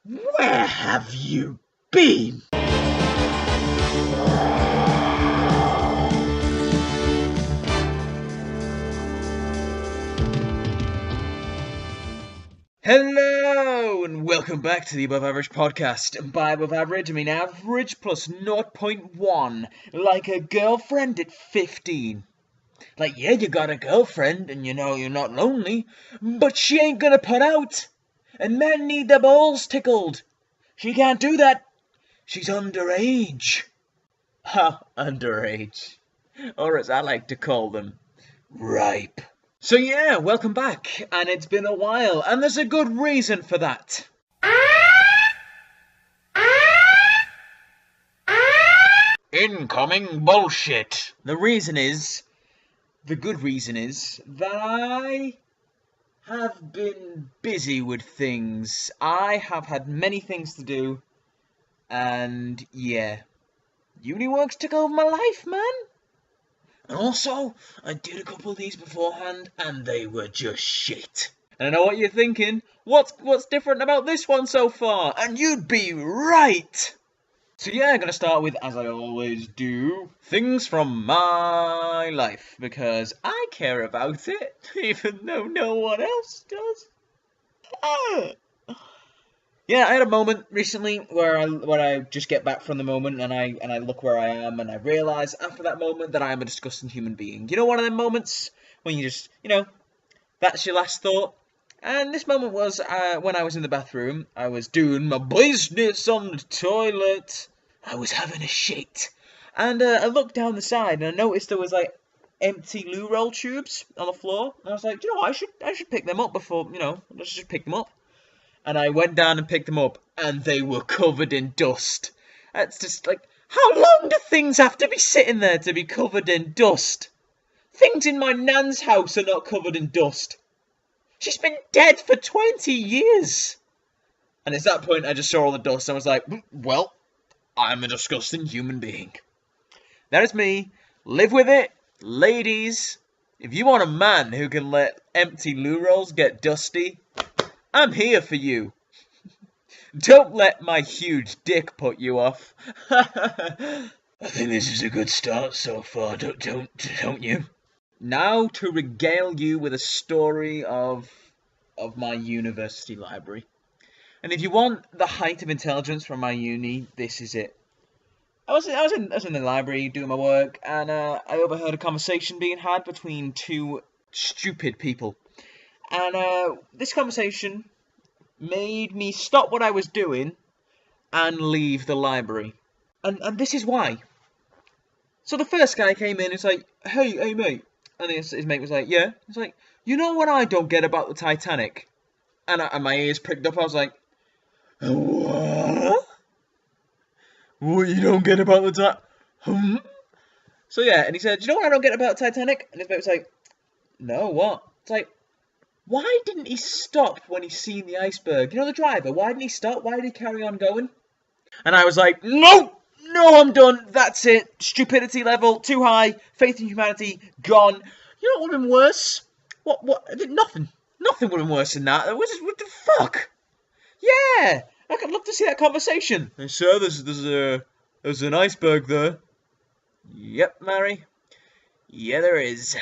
Where have you been? Hello and welcome back to the Above Average Podcast. And by above average, I mean average plus 0.1, like a girlfriend at 15. Like, yeah, you got a girlfriend and you know you're not lonely, but she ain't gonna put out. And men need their balls tickled. She can't do that. She's underage. Ha, underage. Or as I like to call them, ripe. So yeah, welcome back, and it's been a while, and there's a good reason for that. Incoming bullshit. The good reason is that I have been busy with things. I have had many things to do, and yeah, uni work's took over my life, man. And also, I did a couple of these beforehand, and they were just shit. And I know what you're thinking. What's different about this one so far? And you'd be right! So yeah, I'm gonna start with, as I always do, things from my life, because I care about it, even though no one else does. Yeah, I had a moment recently where I just get back from the moment and I look where I am and I realise after that moment that I am a disgusting human being. You know, one of them moments when you just, that's your last thought. And this moment was when I was in the bathroom. I was doing my business on the toilet. I was having a shit, and I looked down the side and I noticed there was like empty loo roll tubes on the floor. And I was like, I should pick them up before let's just pick them up. And I went down and picked them up, and they were covered in dust. It's just like, how long do things have to be sitting there to be covered in dust? Things in my nan's house are not covered in dust. She's been dead for 20 years. And at that point, I just saw all the dust, and I was like, well, I'm a disgusting human being. That is me. Live with it. Ladies, if you want a man who can let empty loo rolls get dusty, I'm here for you. Don't let my huge dick put you off. I think this is a good start so far, don't you? Now to regale you with a story of my university library. And if you want the height of intelligence from my uni, this is it. I was in the library doing my work, and I overheard a conversation being had between two stupid people. And this conversation made me stop what I was doing and leave the library. And this is why. So the first guy came in and was like, hey mate. And his mate was like, yeah. He's like, you know what I don't get about the Titanic? And my ears pricked up. I was like, what? What you don't get about the Titanic? So yeah, and he said, do you know what I don't get about Titanic? And his mate was like, no, what? It's like, why didn't he stop when he seen the iceberg? You know, the driver, why didn't he stop? Why did he carry on going? And I was like, no, I'm done. That's it. Stupidity level, too high. Faith in humanity, gone. You know what would have been worse? What? Nothing. Nothing would have been worse than that. What the fuck? Yeah, I'd love to see that conversation. Hey, sir, there's an iceberg there. Yep, Mary. Yeah, there is.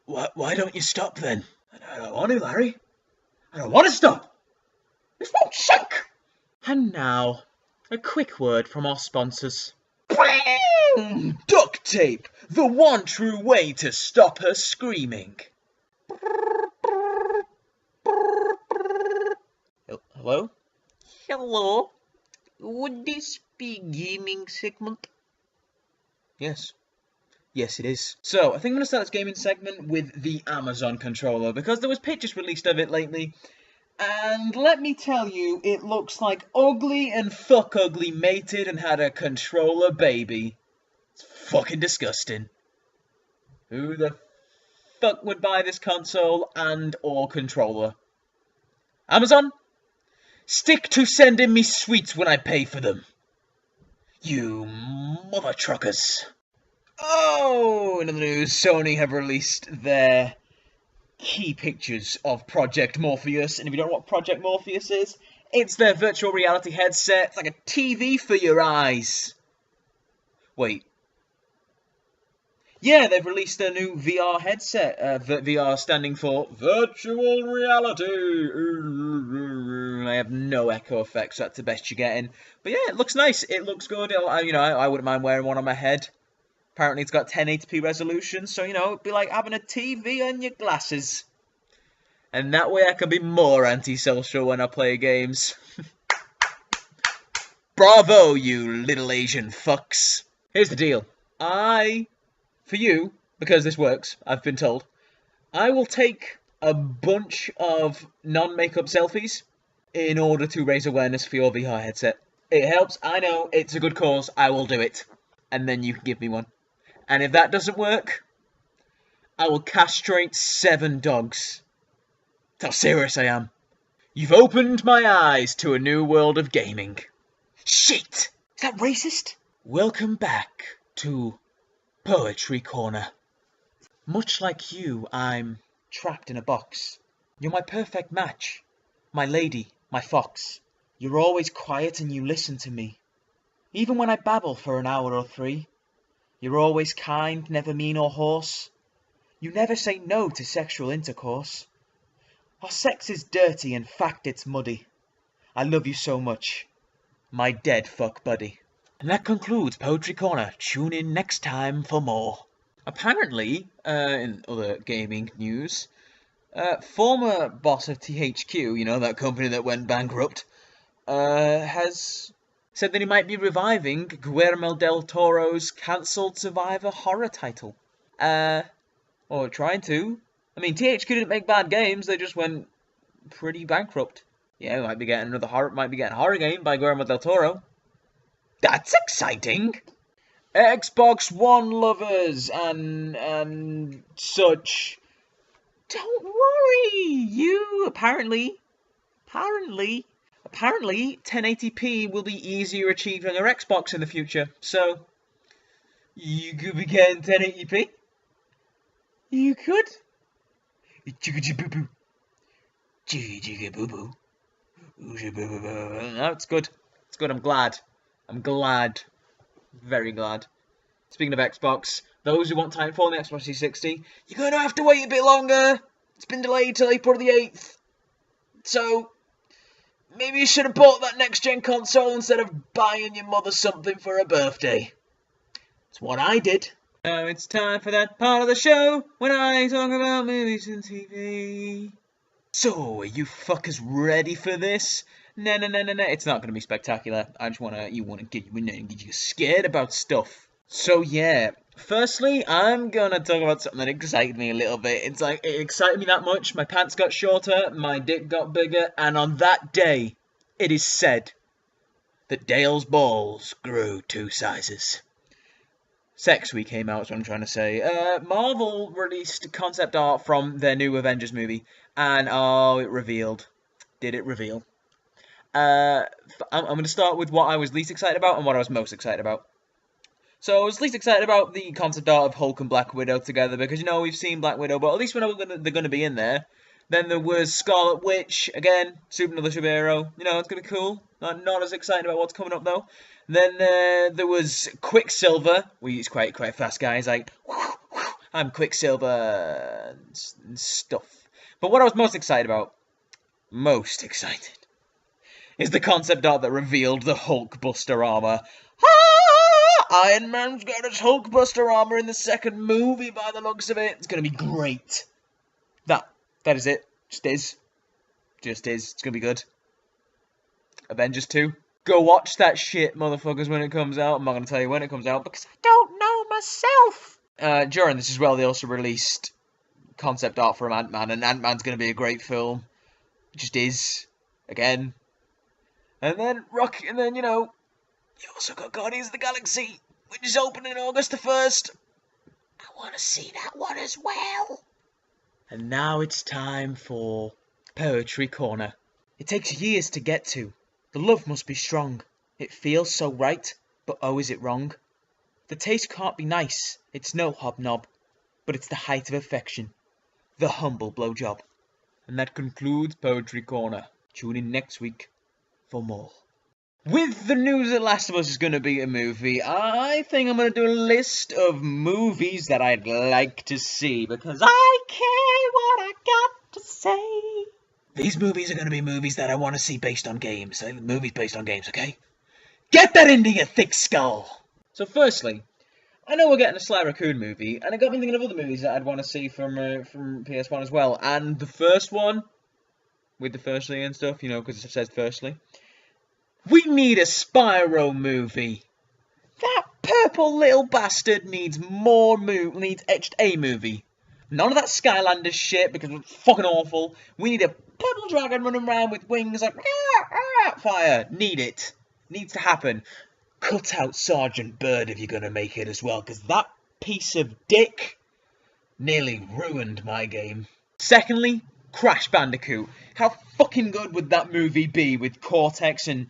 Why don't you stop then? I don't want to, Larry. I don't want to stop. This won't sink. And now, a quick word from our sponsors. Duct tape, the one true way to stop her screaming. Hello? Hello? Would this be gaming segment? Yes. Yes, it is. So, I think I'm going to start this gaming segment with the Amazon controller, because there was pictures released of it lately, and let me tell you, it looks like ugly and fuck ugly mated and had a controller baby. It's fucking disgusting. Who the fuck would buy this console and or controller? Amazon? Stick to sending me sweets when I pay for them. You mother truckers. Oh, in the news, Sony have released their key pictures of Project Morpheus. And if you don't know what Project Morpheus is, it's their virtual reality headset. It's like a TV for your eyes. Wait. Yeah, they've released a new VR headset. VR standing for Virtual Reality. I have no echo effects, so that's the best you're getting. But yeah, it looks nice. It looks good. I wouldn't mind wearing one on my head. Apparently it's got 1080p resolution, so, it'd be like having a TV on your glasses. And that way I can be more antisocial when I play games. Bravo, you little Asian fucks. Here's the deal. For you, because this works, I've been told, I will take a bunch of non-makeup selfies in order to raise awareness for your VR headset. It helps, I know, it's a good cause, I will do it. And then you can give me one. And if that doesn't work, I will castrate 7 dogs. That's how serious I am. You've opened my eyes to a new world of gaming. Shit! Is that racist? Welcome back to Poetry Corner. Much like you, I'm trapped in a box. You're my perfect match. My lady, my fox. You're always quiet and you listen to me. Even when I babble for an hour or 3. You're always kind, never mean or hoarse. You never say no to sexual intercourse. Our sex is dirty, in fact it's muddy. I love you so much, my dead fuck buddy. And that concludes Poetry Corner. Tune in next time for more. Apparently, in other gaming news, former boss of THQ, that company that went bankrupt, has said that he might be reviving Guillermo del Toro's cancelled Survivor horror title. Or trying to. I mean, THQ didn't make bad games, they just went pretty bankrupt. Yeah, we might be getting a horror game by Guillermo del Toro. That's exciting! Xbox One lovers and such. Don't worry, you apparently 1080p will be easier achieved on your Xbox in the future. So you could be getting 1080p. You could. No, it's good. It's good. I'm glad. Very glad. Speaking of Xbox, those who want Titanfall on the Xbox 360, you're going to have to wait a bit longer. It's been delayed till April the 8th. So, maybe you should have bought that next-gen console instead of buying your mother something for her birthday. It's what I did. Now it's time for that part of the show when I talk about movies and TV. So, are you fuckers ready for this? No. It's not going to be spectacular. I just want to get you scared about stuff. So, yeah. Firstly, I'm going to talk about something that excited me a little bit. It's like, it excited me that much. My pants got shorter, my dick got bigger, and on that day, it is said that Dale's balls grew 2 sizes. Sex Week came out, is what I'm trying to say. Marvel released concept art from their new Avengers movie, and it revealed. Did it reveal? I'm going to start with what I was least excited about and what I was most excited about. So I was least excited about the concept art of Hulk and Black Widow together, because, we've seen Black Widow, but at least we know they're going to be in there. Then there was Scarlet Witch, again, another superhero. It's going to be cool. Not as excited about what's coming up, though. Then there was Quicksilver. He's quite fast guy. He's like, I'm Quicksilver and stuff. But what I was most excited, is the concept art that revealed the Hulkbuster armor. Iron Man's got his Hulkbuster armor in the second movie by the looks of it. It's going to be great. That is it. Just is. It's going to be good. Avengers 2. Go watch that shit, motherfuckers, when it comes out. I'm not going to tell you when it comes out because I don't know myself. During this as well, they also released concept art for Ant-Man, and Ant-Man's going to be a great film. It just is. Again. And then, you also got Guardians of the Galaxy, which is opening August the 1st. I want to see that one as well. And now it's time for Poetry Corner. It takes years to get to. The love must be strong. It feels so right, but oh, is it wrong? The taste can't be nice. It's no hobnob, but it's the height of affection. the humble blowjob. And that concludes Poetry Corner. Tune in next week for more. With the news that Last of Us is going to be a movie, I think I'm going to do a list of movies that I'd like to see, because I care what I got to say. These movies are going to be movies that I want to see based on games. Movies based on games, okay? Get that into your thick skull! So firstly, I know we're getting a Sly Raccoon movie, and it got me thinking of other movies that I'd want to see from PS1 as well. And the first one, with the firstly and stuff, you know, because it says firstly, we need a Spyro movie. That purple little bastard needs needs a movie. None of that Skylanders shit, because it's fucking awful. We need a purple dragon running around with wings like fire. Need it. Needs to happen. Cut out Sergeant Bird if you're going to make it as well, because that piece of dick nearly ruined my game. Secondly, Crash Bandicoot. How fucking good would that movie be with Cortex and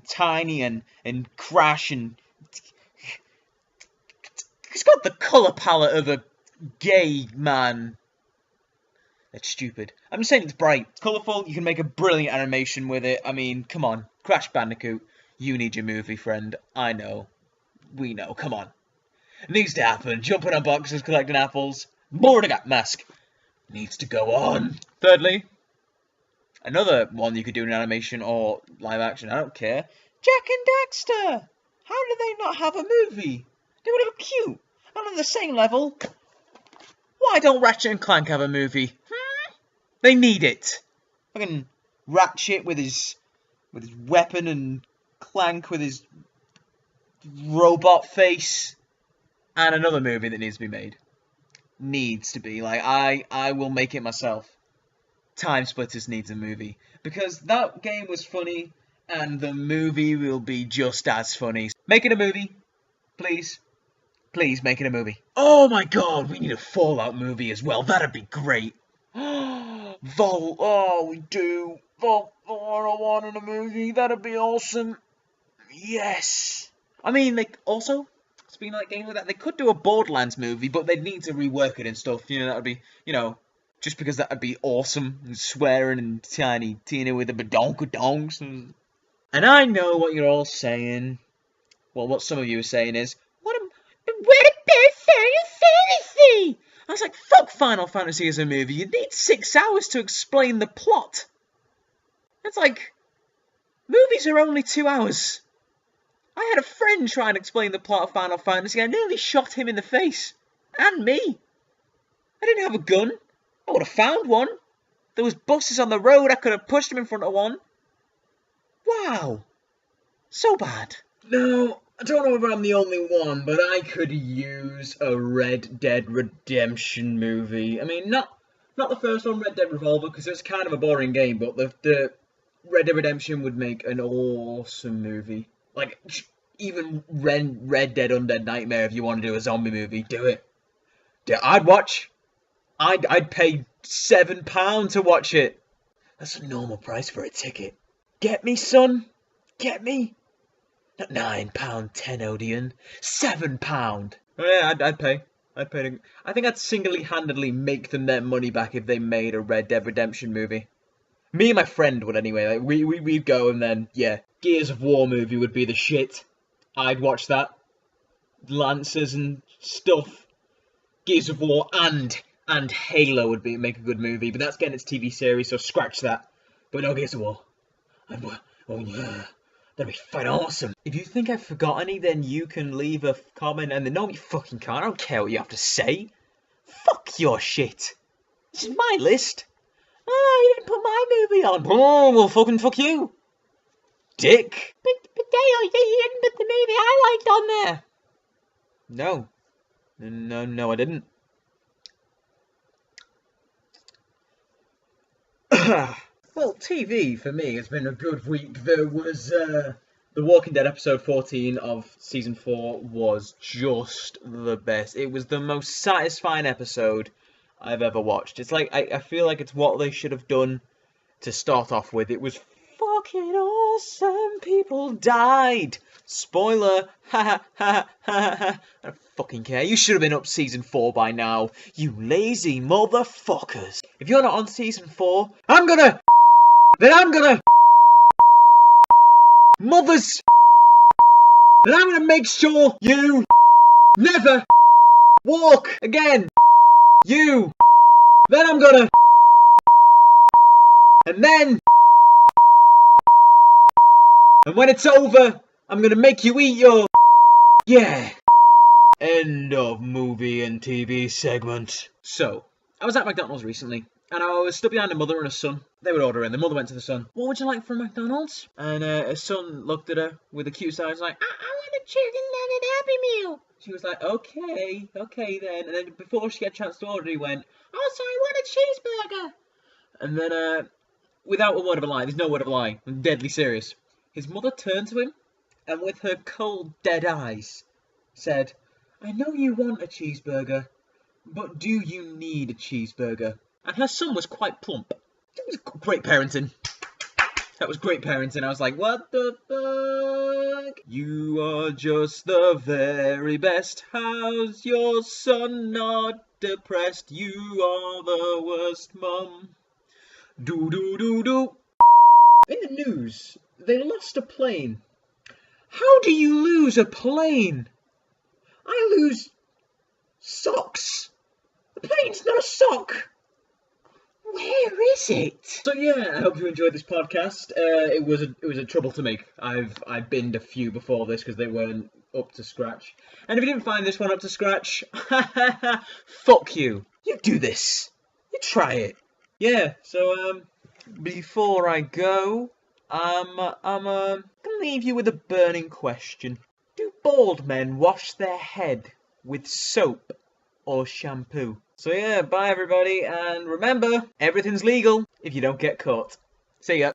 Tiny and Crash and... It's got the colour palette of a gay man. That's stupid. I'm just saying it's bright. It's colourful. You can make a brilliant animation with it. I mean, come on. Crash Bandicoot. You need your movie, friend. I know. We know. Come on. It needs to happen. Jumping on boxes, collecting apples. Mortigat mask. Needs to go on. Thirdly, another one you could do in animation or live action. I don't care. Jack and Daxter. How do they not have a movie? They were a little cute. And on the same level, why don't Ratchet and Clank have a movie? They need it. Fucking Ratchet with his weapon and Clank with his robot face. And another movie that needs to be made. Needs to be. Like, I will make it myself. Time Splitters needs a movie. Because that game was funny, and the movie will be just as funny. Make it a movie. Please. Please, make it a movie. Oh my god, we need a Fallout movie as well. That'd be great. Vault. Oh, we do. Vault 101 in a movie. That'd be awesome. Yes. I mean, like, also, speaking of like games like that, they could do a Borderlands movie, but they'd need to rework it and stuff. You know, that would be, you know, just because that would be awesome. And swearing and Tiny Tina with the badonkadonks. And I know what you're all saying. Well, what some of you are saying is, what a bad Final Fantasy! I was like, fuck Final Fantasy as a movie. You need 6 hours to explain the plot. It's like, movies are only 2 hours. I had a friend try and explain the plot of Final Fantasy. I nearly shot him in the face. And me. I didn't have a gun. I would have found one. There was buses on the road. I could have pushed him in front of one. Wow. So bad. No, I don't know if I'm the only one, but I could use a Red Dead Redemption movie. I mean, not the first one, Red Dead Revolver, because it's kind of a boring game, but the Red Dead Redemption would make an awesome movie. Like, even Red Dead Undead Nightmare, if you want to do a zombie movie, do it. I'd watch. I'd pay £7 to watch it. That's a normal price for a ticket. Get me, son? Get me? Not £9, 10 Odeon. £7. Oh yeah, I'd pay. I'd pay. I think I'd single-handedly make them their money back if they made a Red Dead Redemption movie. Me and my friend would anyway. Like, we'd go and then, yeah, Gears of War movie would be the shit. I'd watch that. Lancers and stuff. Gears of War and Halo would make a good movie, but that's getting its TV series, so scratch that. But no Gears of War. Oh yeah, that'd be fun awesome. If you think I've forgot any, then you can leave a comment, and then no, you fucking can't. I don't care what you have to say. Fuck your shit. This is my list. Oh, you didn't put my movie on. Oh, well, fucking fuck you. Dick. But Dale, you didn't put the movie I liked on there. No, I didn't. Well, TV for me has been a good week. There was The Walking Dead episode 14 of season 4 was just the best. It was the most satisfying episode I've ever watched. It's like I feel like it's what they should have done to start off with. It was fucking awesome people died. Spoiler. Ha ha ha ha ha. I don't fucking care. You should have been up season 4 by now. You lazy motherfuckers. If you're not on season 4, I'm gonna. Mothers. Then I'm gonna make sure you never walk again. You. Then I'm gonna. And then. And when it's over, I'm gonna make you eat your. Yeah. End of movie and TV segment. So, I was at McDonald's recently, and I was stood behind a mother and a son. They were ordering. The mother went to the son. What would you like from McDonald's? And his son looked at her with a cute smile. Like, I want a chicken nugget Happy Meal. She was like, okay then. And then before she had a chance to order, he went, oh, sorry, I want a cheeseburger. And then, without a word of a lie, there's no word of a lie, I'm deadly serious. His mother turned to him, and with her cold, dead eyes, said, I know you want a cheeseburger, but do you need a cheeseburger? And her son was quite plump. It was great parenting. That was great parenting. I was like, what the fuck? You are just the very best. How's your son not depressed? You are the worst mum. Do. In the news, they lost a plane. How do you lose a plane? I lose socks. The plane's not a sock. Where is it? So yeah, I hope you enjoyed this podcast. It was a trouble to make. I binned a few before this because they weren't up to scratch. And if you didn't find this one up to scratch, fuck you. You do this. You try it. Yeah. So before I go, I'm gonna leave you with a burning question. Do bald men wash their head with soap or shampoo? So yeah, bye everybody, and remember, everything's legal if you don't get caught. See ya.